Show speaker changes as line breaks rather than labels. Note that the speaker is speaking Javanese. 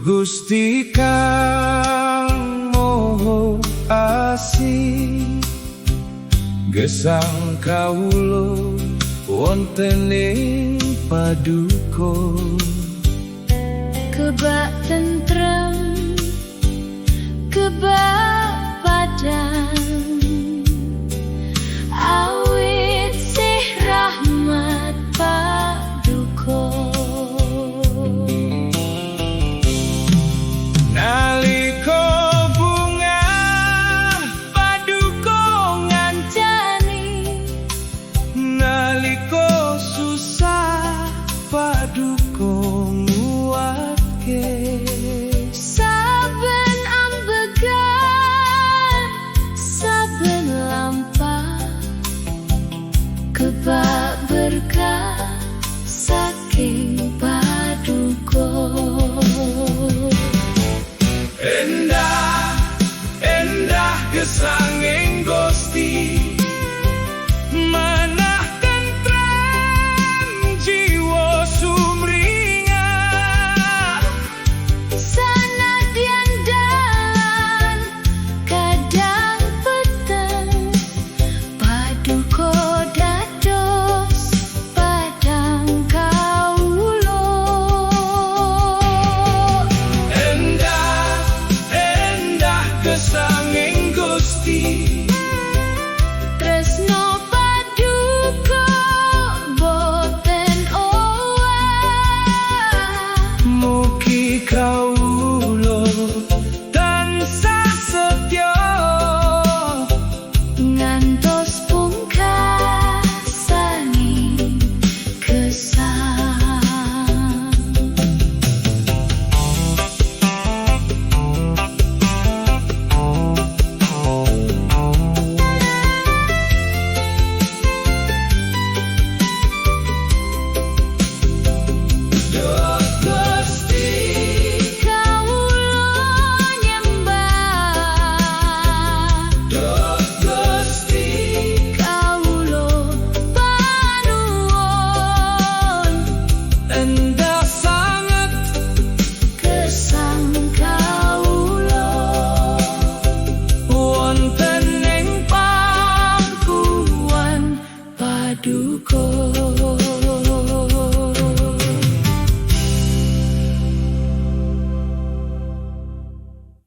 Gusti kang moho asih, gesang kawula wonten ing paduka.
Kebak tentrem, kebak padang, awit sih rahmat paduka.
Nalika bunga paduka ngancani, nalika susah paduka nguatke.
Saben ambegan, saben lampah, kebak berkah saking paduka.
Endah, endah gesanging Gusti, manah tentrem jiwa sumringah.
Sanadyan dalan kadang peteng, paduka dados padang kawula.
Endah, endah gesanging Gusti,
Tresno paduka boten owah.
mugi kawula tansah setya
Ngantos pungkasaning gesang.
Gusti.
Kawula nyembah,
Gusti,
kawula panuwun,
endah sangat
gesang kawula.
wonten ing pangkuwan
Paduka